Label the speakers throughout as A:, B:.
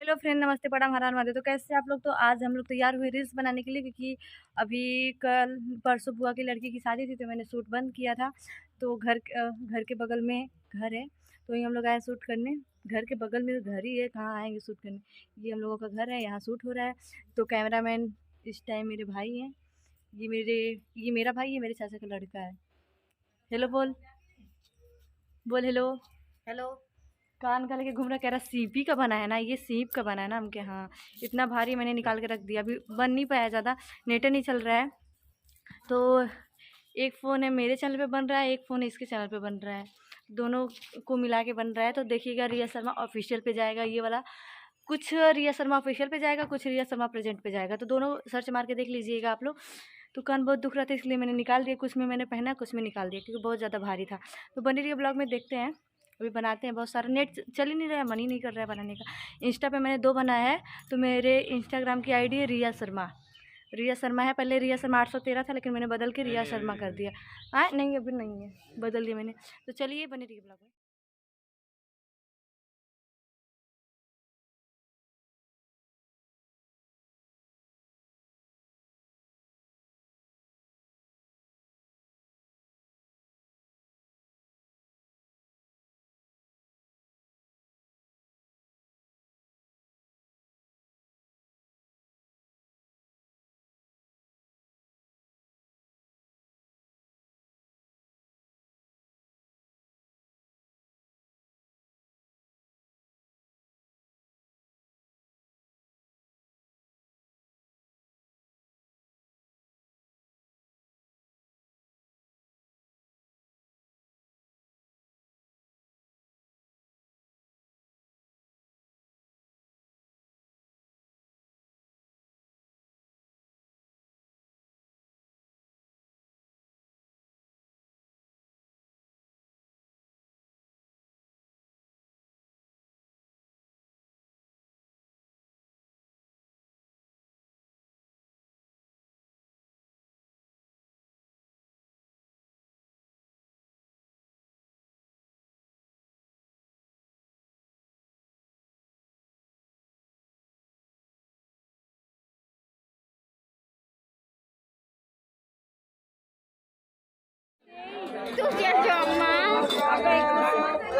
A: Hello friend, नमस्ते, प्रणाम, हर हर महादेव। तो कैसे आप लोग? तो आज हम लोग तैयार हुए रील्स बनाने के लिए, क्योंकि अभी कल परसों बुआ की लड़की की शादी थी, तो मैंने शूट बंद किया था। तो घर के बगल में घर है, तो वहीं हम लोग आए शूट करने। घर के बगल में घर ही है, कहाँ आएंगे शूट करने। ये हम लोगों का घर है, यहाँ शूट हो रहा है। तो कैमरामैन इस टाइम मेरे भाई हैं। ये मेरा भाई है, मेरे चाचा का लड़का है। हेलो बोल, बोल हेलो।
B: हेलो।
A: कान का लेके घूम रहा, कह रहा सीपी का बना है ना, ये सीप का बना है ना। हम के हाँ, इतना भारी मैंने निकाल के रख दिया, अभी बन नहीं पाया ज़्यादा, नेट नहीं चल रहा है। तो एक फ़ोन है मेरे चैनल पे बन रहा है, एक फ़ोन इसके चैनल पे बन रहा है, दोनों को मिला के बन रहा है। तो देखिएगा, रिया शर्मा ऑफिशियल पे जाएगा ये वाला, कुछ रिया शर्मा ऑफिशियल पे जाएगा, कुछ रिया शर्मा प्रेजेंट पे जाएगा। तो दोनों सर्च मार के देख लीजिएगा आप लोग। तो कान बहुत दुख रहा था, इसलिए मैंने निकाल दिया, कुछ में मैंने पहना, कुछ में निकाल दिया, क्योंकि बहुत ज़्यादा भारी था। तो बनी रही ब्लॉग में, देखते हैं। अभी बनाते हैं, बहुत सारा नेट चल ही नहीं रहा है, मन ही नहीं कर रहा है बनाने का। इंस्टा पे मैंने 2 बनाया है। तो मेरे इंस्टाग्राम की आईडी है रिया शर्मा। रिया शर्मा है, पहले रिया शर्मा 813 था, लेकिन मैंने बदल के रिया शर्मा कर दिया। हाँ नहीं, अभी नहीं है, बदल दिया मैंने। तो चलिए बने रहिए ब्लॉग में।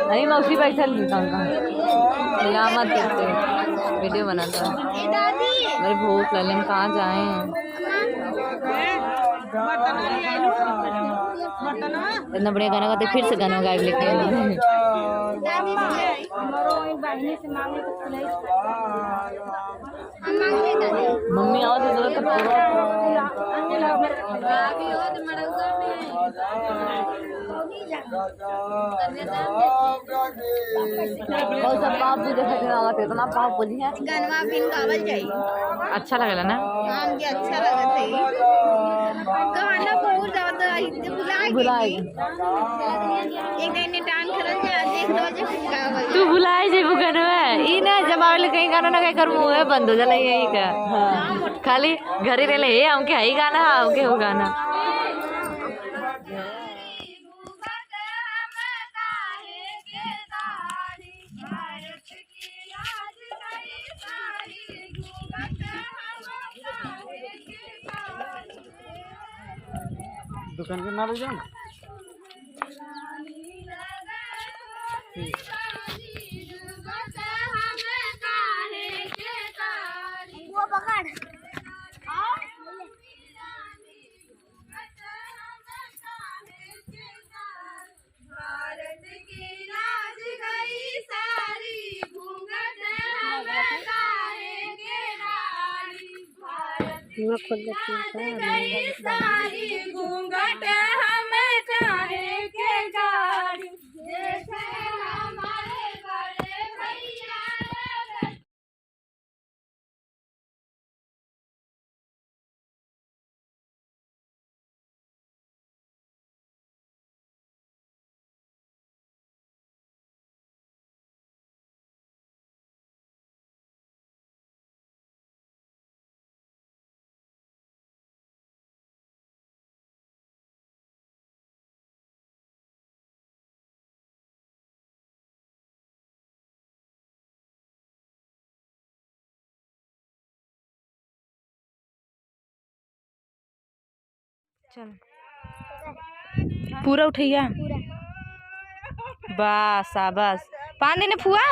B: नहीं मौसी बैठल यहाँ मत देखते, वीडियो बनाता है। मेरे भूख लगन, कहाँ जाए। इतना बढ़िया गाना गाते, फिर से गाना गायब लेके मम्मी आओ तो पाप भी देखा इतना पाप बोली है।
C: गनवा बिन गावल जाई,
B: अच्छा लगला ना।
C: हाँ मुझे अच्छा लगा था। गाना बहुत ज्यादा भुलाए एक दिन ने डांस करल जा, देख लो जे गावल
B: तू भुलाए जे गनवा ई ना जमावले कहीं गाना ना कहीं कर मुंह बंद हो जाला यही का। खाली घरे रहले हे हमके हई गाना, हमके हो गाना।
D: दुकान के नाम जाओ।
C: वो पकड़ भारत की लाज गई सारी, घूंघट हम गाएंगे नारी। भारत की लाज गई सारी, घूंघट हम गाएंगे गाड़ी। जैसे हमारे बड़े भैया
A: चल पूरा उठैया बस बस पानी ने फुआ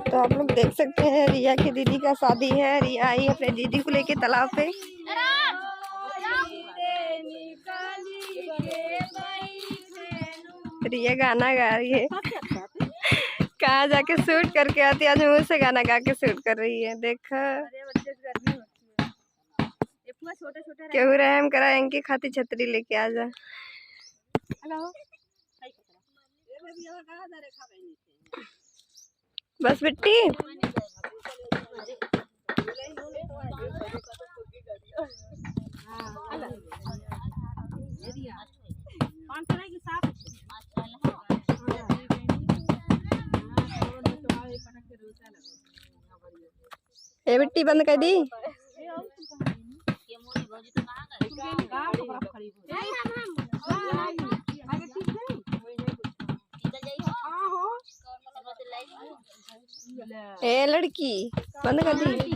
A: तो आप लोग देख सकते हैं रिया की दीदी का शादी है। रिया आई अपने दीदी को लेके तालाब पे। रिया गाना गा रही है। कहाँ जाके शूट करके आती है, आज मुँह से गाना गा के शूट कर रही है। देखो केहू रहम करा इनकी खाती छतरी लेके आ जा। बस बिट्टी ए बिट्टी बंद कर दी। ए लड़की बंद कर दी।